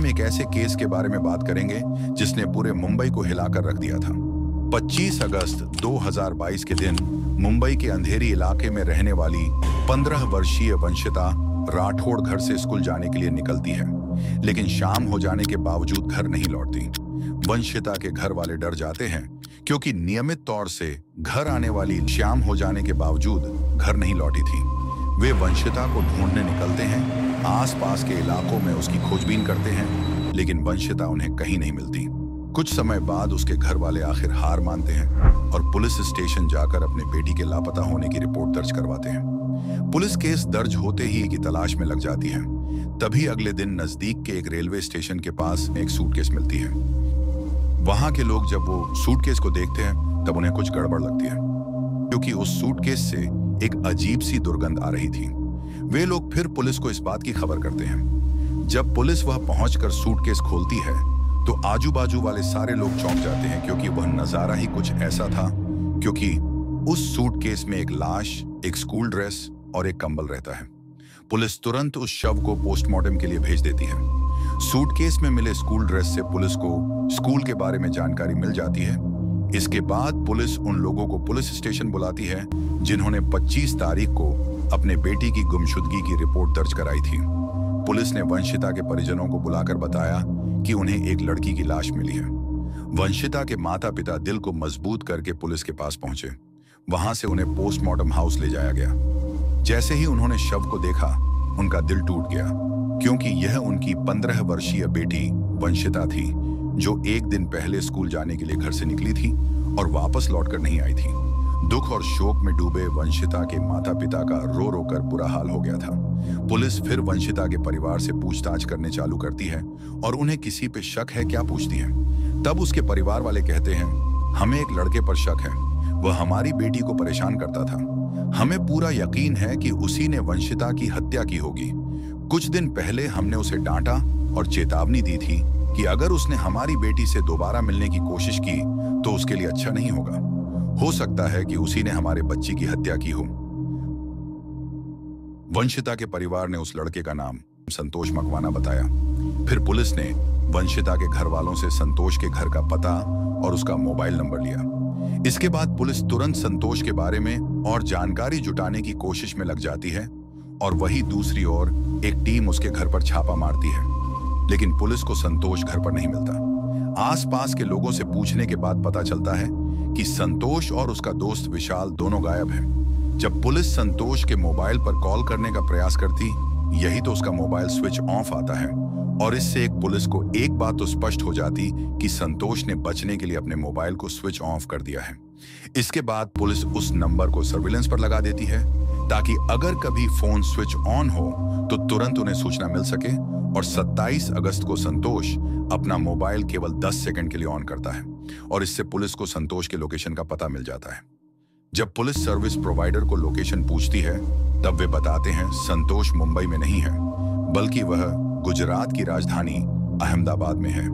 हम एक ऐसे केस के बारे में बात करेंगे जिसने पूरे मुंबई को हिलाकर रख दिया था। 25 अगस्त 2022 के दिन मुंबई के अंधेरी इलाके में रहने वाली 15 वर्षीय वंशिता राठौड़ घर से स्कूल जाने के लिए निकलती है, लेकिन शाम हो जाने के बावजूद घर नहीं लौटती। वंशिता के घर वाले डर जाते हैं क्योंकि नियमित तौर से घर आने वाली शाम हो जाने के बावजूद घर नहीं लौटी थी। वे वंशिता को ढूंढने निकलते हैं, आसपास के इलाकों में उसकी खोजबीन करते हैं, लेकिन वंशिता उन्हें कहीं नहीं मिलती। कुछ समय बाद उसके घर वाले आखिर हार मानते हैं और पुलिस स्टेशन जाकर अपने बेटी के लापता होने की रिपोर्ट दर्ज करवाते हैं। पुलिस केस दर्ज होते ही की तलाश में लग जाती है। तभी अगले दिन नजदीक के एक रेलवे स्टेशन के पास एक सूटकेस मिलती है। वहां के लोग जब वो सूटकेस को देखते हैं तब उन्हें कुछ गड़बड़ लगती है, क्योंकि उस सूटकेस से एक अजीब सी दुर्गंध आ रही थी। वे लोग फिर पुलिस को इस बात की खबर करते हैं। जब पुलिस वह पहुंचकर सूटकेस खोलती है तो आजू बाजू वाले सारे लोग चौंक जाते हैं, क्योंकि वह नजारा ही कुछ ऐसा था, क्योंकि उस सूटकेस में एक लाश, एक स्कूल ड्रेस और एक कंबल रहता है। पुलिस तुरंत उस शव को पोस्टमार्टम के लिए भेज देती है। सूटकेस में मिले स्कूल ड्रेस से पुलिस को स्कूल के बारे में जानकारी मिल जाती है। इसके बाद पुलिस उन लोगों को पुलिस स्टेशन बुलाती है जिन्होंने 25 तारीख को अपने बेटी की गुमशुदगी की रिपोर्ट दर्ज कराई थी। पुलिस ने वंशिता के परिजनों को बुलाकर बताया कि उन्हें एक लड़की की लाश मिली है। वंशिता के माता पिता दिल को मजबूत करके पुलिस के पास पहुंचे। वहां से उन्हें पोस्टमार्टम हाउस ले जाया गया। जैसे ही उन्होंने शव को देखा, उनका दिल टूट गया, क्योंकि यह उनकी 15 वर्षीय बेटी वंशिता थी, जो एक दिन पहले स्कूल जाने के लिए घर से निकली थी और वापस लौटकर नहीं आई थी। दुख और शोक में डूबे वंशिता के माता पिता का रो रो कर बुरा हाल हो गया था। पुलिस फिर वंशिता के परिवार से पूछताछ करने चालू करती है और उन्हें किसी पे शक है क्या पूछती है। तब उसके परिवार वाले कहते हैं, हमें एक लड़के पर शक है, वह हमारी बेटी को परेशान करता था। हमें पूरा यकीन है कि उसी ने वंशिता की हत्या की होगी। कुछ दिन पहले हमने उसे डांटा और चेतावनी दी थी कि अगर उसने हमारी बेटी से दोबारा मिलने की कोशिश की तो उसके लिए अच्छा नहीं होगा। हो सकता है कि उसी ने हमारे बच्ची की हत्या की हो। वंशिता के परिवार ने उस लड़के का नाम संतोष मकवाना बताया। फिर पुलिस ने वंशिता के घर वालों से संतोष के घर का पता और उसका मोबाइल नंबर लिया। इसके बाद पुलिस तुरंत संतोष के बारे में और जानकारी जुटाने की कोशिश में लग जाती है और वही दूसरी ओर एक टीम उसके घर पर छापा मारती है, लेकिन पुलिस को संतोष घर पर नहीं मिलता। आसपास के लोगों से पूछने के बाद पता चलता है कि संतोष और उसका दोस्त विशाल दोनों गायब हैं। जब पुलिस संतोष के मोबाइल पर कॉल करने का प्रयास करती, यही तो उसका मोबाइल स्विच ऑफ आता है और इससे एक पुलिस को एक बात तो स्पष्ट हो जाती कि संतोष ने बचने के लिए अपने मोबाइल को स्विच ऑफ कर दिया है। इसके बाद पुलिस उस नंबर को सर्विलेंस पर लगा देती है ताकि अगर कभी फोन स्विच ऑन हो तो तुरंत उन्हें सूचना मिल सके। और 27 अगस्त को संतोष अपना मोबाइल केवल 10 सेकंड के लिए ऑन करता है और इससे पुलिस को संतोष के लोकेशन का पता मिल जाता है। जब पुलिस सर्विस प्रोवाइडर को लोकेशन पूछती है तब वे बताते हैं संतोष मुंबई में नहीं है, बल्कि वह गुजरात की राजधानी अहमदाबाद में है।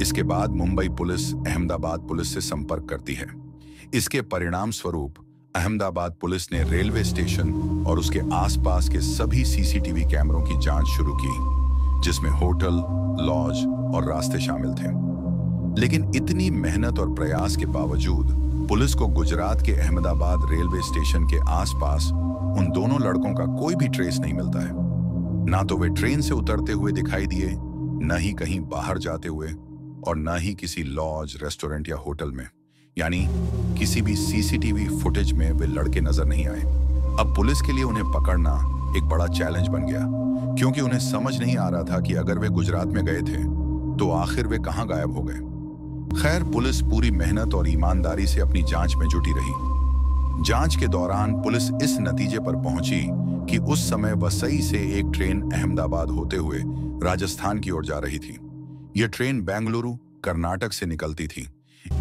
इसके बाद मुंबई पुलिस अहमदाबाद पुलिस से संपर्क करती है। इसके परिणाम स्वरूप अहमदाबाद पुलिस ने रेलवे स्टेशन और उसके आसपास के सभी सीसीटीवी कैमरों की जांच शुरू की, जिसमें होटल, लॉज और रास्ते शामिल थे। लेकिन इतनी मेहनत और प्रयास के बावजूद पुलिस को गुजरात के अहमदाबाद रेलवे स्टेशन के आसपास उन दोनों लड़कों का कोई भी ट्रेस नहीं मिलता है। ना तो वे ट्रेन से उतरते हुए दिखाई दिए, न ही कहीं बाहर जाते हुए और न ही किसी लॉज, रेस्टोरेंट या होटल में, यानी किसी भी सीसीटीवी फुटेज में वे लड़के नजर नहीं आए। अब पुलिस के लिए उन्हें पकड़ना एक बड़ा चैलेंज बन गया, क्योंकि उन्हें समझ नहीं आ रहा था कि अगर वे गुजरात में गए थे तो आखिर वे कहां गायब हो गए। खैर, पुलिस पूरी मेहनत और ईमानदारी से अपनी जांच में जुटी रही। जांच के दौरान पुलिस इस नतीजे पर पहुंची कि उस समय वसई से एक ट्रेन अहमदाबाद होते हुए राजस्थान की ओर जा रही थी। यह ट्रेन बेंगलुरु, कर्नाटक से निकलती थी,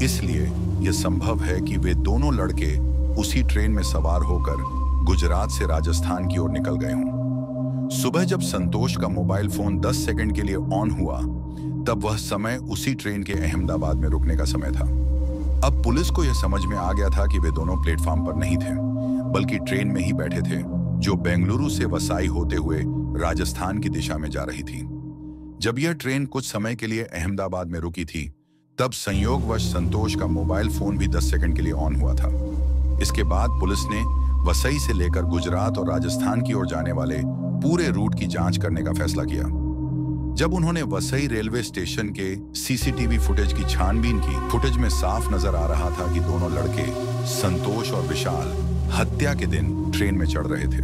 इसलिए यह संभव है कि वे दोनों लड़के उसी ट्रेन में सवार होकर गुजरात से राजस्थान की ओर निकल गए हों। सुबह जब संतोष का मोबाइल फोन 10 सेकंड के लिए ऑन हुआ, तब वह समय उसी ट्रेन के अहमदाबाद में रुकने का समय था। अब पुलिस को यह समझ में आ गया था कि वे दोनों प्लेटफॉर्म पर नहीं थे, बल्कि ट्रेन में ही बैठे थे, जो बेंगलुरु से वसाई होते हुए राजस्थान की दिशा में जा रही थी। जब यह ट्रेन कुछ समय के लिए अहमदाबाद में रुकी थी, तब संयोगवश संतोष का मोबाइल फोन भी 10 सेकंड के लिए ऑन हुआ था। इसके बाद पुलिस ने वसई से लेकर गुजरात और राजस्थान की ओर जाने वाले पूरे रूट की जांच करने का फैसला किया। जब उन्होंने वसई रेलवे स्टेशन के सीसीटीवी फुटेज की छानबीन की, फुटेज में साफ नजर आ रहा था कि दोनों लड़के संतोष और विशाल हत्या के दिन ट्रेन में चढ़ रहे थे।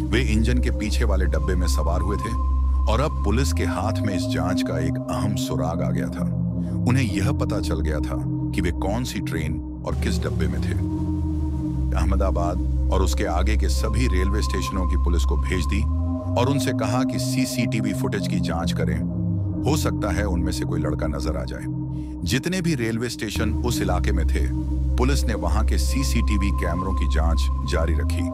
वे इंजन के पीछे वाले डब्बे में सवार हुए थे और अब पुलिस के हाथ में इस जांच का एक अहम सुराग आ गया था। उन्हें यह पता चल गया था कि वे कौन सी ट्रेन और किस डब्बे में थे। अहमदाबाद और उसके आगे के सभी रेलवे स्टेशनों की पुलिस को भेज दी और उनसे कहा कि सीसीटीवी फुटेज की जांच करें। हो सकता है उनमें से कोई लड़का नजर आ जाए। जितने भी रेलवे स्टेशन उस इलाके में थे, पुलिस ने वहां के सीसीटीवी कैमरों की जांच जारी रखी,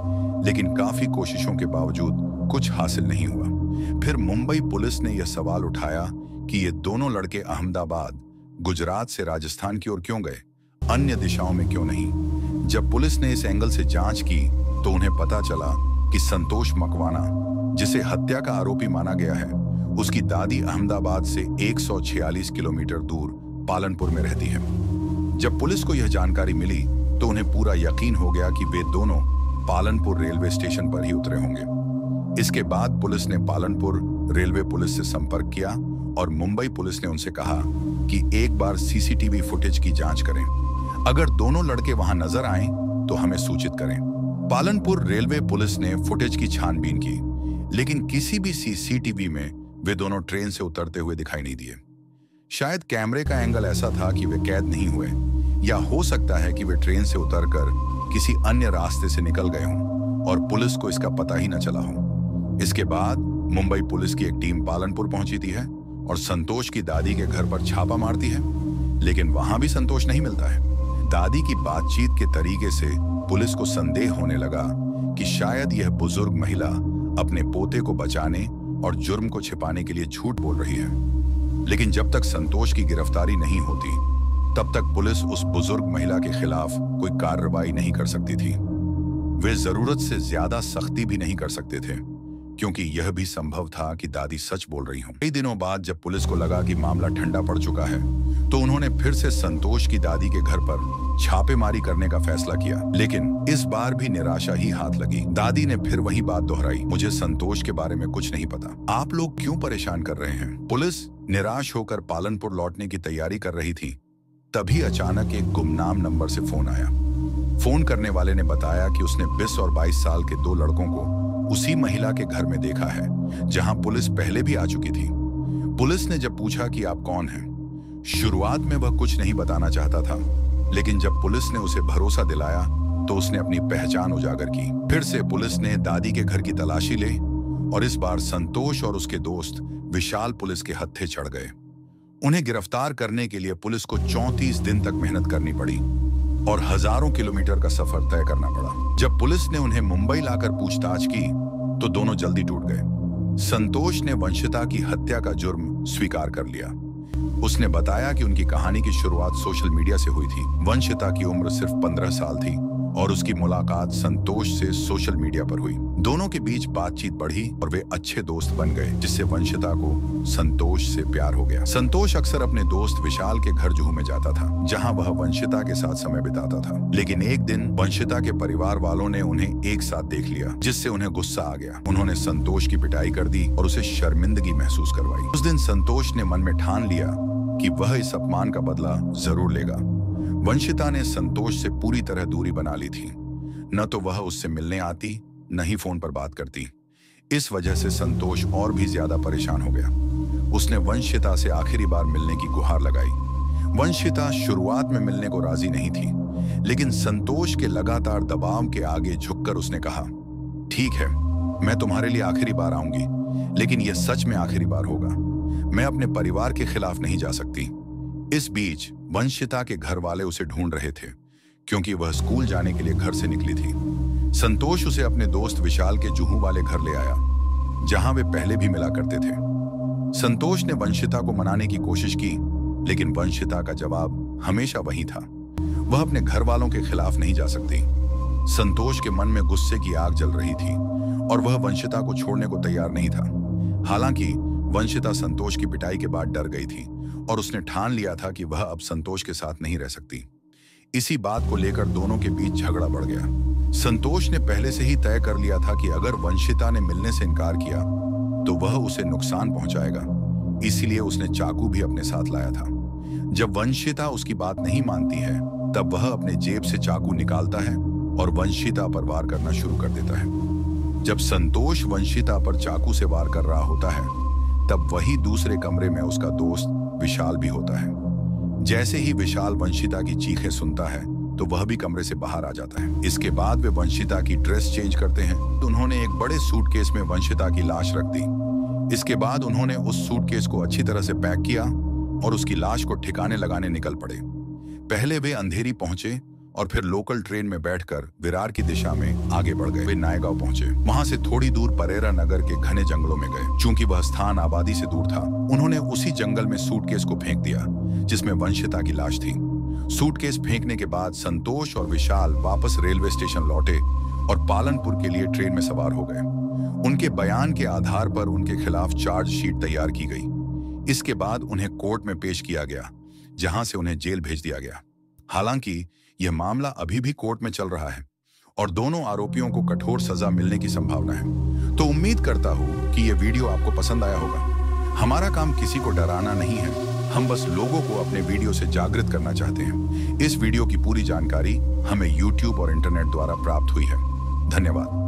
लेकिन काफी कोशिशों के बावजूद कुछ हासिल नहीं हुआ। फिर मुंबई पुलिस ने यह सवाल उठाया कि ये दोनों लड़के अहमदाबाद, गुजरात से राजस्थान की ओर क्यों गए, अन्य दिशाओं में क्यों नहीं। जब पुलिस ने इस एंगल से जांच की तो उन्हें पता चला कि संतोष मकवाना, जिसे हत्या का आरोपी माना गया है, उसकी दादी अहमदाबाद से 146 किलोमीटर दूर पालनपुर में रहती है। जब पुलिस को यह जानकारी मिली तो उन्हें पूरा यकीन हो गया कि वे दोनों पालनपुर रेलवे स्टेशन पर ही उतरे होंगे। इसके बाद पुलिस ने पालनपुर रेलवे पुलिस से संपर्क किया और मुंबई पुलिस ने उनसे कहा कि एक बार सीसीटीवी फुटेज की जांच करें। अगर दोनों लड़के वहां नजर आएं तो हमें सूचित करें। पालनपुर रेलवे पुलिस ने फुटेज की छानबीन की, लेकिन किसी भी सीसीटीवी में वे दोनों ट्रेन से उतरते हुए दिखाई नहीं दिए। शायद कैमरे का एंगल ऐसा था कि वे कैद नहीं हुए, या हो सकता है कि वे ट्रेन से उतरकर किसी अन्य रास्ते से निकल गए हों और पुलिस को इसका पता ही न चला हो। इसके बाद मुंबई पुलिस की एक टीम पालनपुर पहुंची थी है और संतोष की दादी के घर पर छापा मारती है, लेकिन वहां भी संतोष नहीं मिलता है। दादी की बातचीत के तरीके से पुलिस को संदेह होने लगा कि शायद यह बुजुर्ग महिला अपने पोते को बचाने और जुर्म को छिपाने के लिए झूठ बोल रही है। लेकिन जब तक संतोष की गिरफ्तारी नहीं होती, तब तक पुलिस उस बुजुर्ग महिला के खिलाफ कोई कार्रवाई नहीं कर सकती थी। वे जरूरत से ज्यादा सख्ती भी नहीं कर सकते थे, क्योंकि यह भी संभव था कि दादी सच बोल रही हो। कई दिनों बाद जब पुलिस को लगा कि मामला ठंडा पड़ चुका है, तो उन्होंने फिर से संतोष की दादी के घर पर छापेमारी करने का फैसला किया, लेकिन इस बार भी निराशा ही हाथ लगी। दादी ने फिर वही बात दोहराई, मुझे संतोष के बारे में कुछ नहीं पता, आप लोग क्यों परेशान कर रहे हैं। पुलिस निराश होकर पालनपुर लौटने की तैयारी कर रही थी, तभी अचानक एक गुमनाम नंबर से फोन आया। फोन करने वाले ने बताया कि उसने 20 और 22 साल के दो लड़कों को उसी महिला के घर में देखा है जहां पुलिस पहले भी आ चुकी थी। पुलिस ने जब पूछा कि आप कौन हैं, शुरुआत में वह कुछ नहीं बताना चाहता था, लेकिन जब पुलिस ने उसे भरोसा दिलाया तो उसने अपनी पहचान उजागर की। फिर से पुलिस ने दादी के घर की तलाशी ली और इस बार संतोष और उसके दोस्त विशाल पुलिस के हत्थे चढ़ गए। उन्हें गिरफ्तार करने के लिए पुलिस को 34 दिन तक मेहनत करनी पड़ी और हजारों किलोमीटर का सफर तय करना पड़ा। जब पुलिस ने उन्हें मुंबई लाकर पूछताछ की तो दोनों जल्दी टूट गए। संतोष ने वंशिता की हत्या का जुर्म स्वीकार कर लिया। उसने बताया कि उनकी कहानी की शुरुआत सोशल मीडिया से हुई थी। वंशिता की उम्र सिर्फ 15 साल थी और उसकी मुलाकात संतोष से सोशल मीडिया पर हुई। दोनों के बीच बातचीत बढ़ी और वे अच्छे दोस्त बन गए, जिससे वंशिता को संतोष से प्यार हो गया। संतोष अक्सर अपने दोस्त विशाल के घर जुहू में जाता था, जहां वह वंशिता के साथ समय बिताता था। लेकिन एक दिन वंशिता के परिवार वालों ने उन्हें एक साथ देख लिया, जिससे उन्हें गुस्सा आ गया। उन्होंने संतोष की पिटाई कर दी और उसे शर्मिंदगी महसूस करवाई। उस दिन संतोष ने मन में ठान लिया कि वह इस अपमान का बदला जरूर लेगा। वंशिता ने संतोष से पूरी तरह दूरी बना ली थी। न तो वह उससे मिलने आती, न ही फोन पर बात करती। इस वजह से संतोष और भी ज्यादा परेशान हो गया। उसने वंशिता से आखिरी बार मिलने की गुहार लगाई। वंशिता शुरुआत में मिलने को राजी नहीं थी, लेकिन संतोष के लगातार दबाव के आगे झुककर उसने कहा, ठीक है, मैं तुम्हारे लिए आखिरी बार आऊंगी, लेकिन यह सच में आखिरी बार होगा। मैं अपने परिवार के खिलाफ नहीं जा सकती। इस बीच वंशिता के घर वाले उसे ढूंढ रहे थे, क्योंकि वह स्कूल जाने के लिए घर से निकली थी। संतोष उसे अपने दोस्त विशाल के जुहू वाले घर ले आया, जहां वे पहले भी मिला करते थे। संतोष ने वंशिता को मनाने की कोशिश की, लेकिन वंशिता का जवाब हमेशा वही था, वह अपने घर वालों के खिलाफ नहीं जा सकती। संतोष के मन में गुस्से की आग जल रही थी और वह वंशिता को छोड़ने को तैयार नहीं था। हालांकि वंशिता संतोष की पिटाई के बाद डर गई थी और उसने ठान लिया था कि वह अब संतोष के साथ नहीं रह सकती। इसी बात को लेकर दोनों के बीच झगड़ा बढ़ गया। संतोष ने पहले से ही तय कर लिया था कि अगर वंशिता ने मिलने से इनकार किया तो वह उसे नुकसान पहुंचाएगा, इसीलिए उसने चाकू भी अपने साथ लाया था। जब वंशिता उसकी बात नहीं मानती है तब वह अपने जेब से चाकू निकालता है और वंशिता पर वार करना शुरू कर देता है। जब संतोष वंशिता पर चाकू से वार कर रहा होता है तब वही दूसरे कमरे में उसका दोस्त विशाल भी होता है। जैसे ही विशाल वंशिता की चीखें सुनता है तो वह भी कमरे से बाहर आ जाता है। इसके बाद वे वंशिता की ड्रेस चेंज करते हैं तो उन्होंने एक बड़े सूटकेस में वंशिता की लाश रख दी। इसके बाद उन्होंने उस सूटकेस को अच्छी तरह से पैक किया और उसकी लाश को ठिकाने लगाने निकल पड़े। पहले वे अंधेरी पहुंचे और फिर लोकल ट्रेन में बैठकर विरार की दिशा में आगे बढ़ गए। वे नायगांव पहुंचे। वहां से थोड़ी दूर परेरा नगर के घने जंगलों में गए। चूंकि वह स्थान आबादी से दूर था, उन्होंने उसी जंगल में सूटकेस को फेंक दिया जिसमें वंशिता की लाश थी। सूटकेस फेंकने के बाद संतोष और विशाल वापस रेलवे स्टेशन लौटे और पालनपुर के लिए ट्रेन में सवार हो गए। उनके बयान के आधार पर उनके खिलाफ चार्जशीट तैयार की गई। इसके बाद उन्हें कोर्ट में पेश किया गया, जहां से उन्हें जेल भेज दिया गया। हालांकि यह मामला अभी भी कोर्ट में चल रहा है और दोनों आरोपियों को कठोर सजा मिलने की संभावना है। तो उम्मीद करता हूं कि यह वीडियो आपको पसंद आया होगा। हमारा काम किसी को डराना नहीं है, हम बस लोगों को अपने वीडियो से जागृत करना चाहते हैं। इस वीडियो की पूरी जानकारी हमें YouTube और इंटरनेट द्वारा प्राप्त हुई है। धन्यवाद।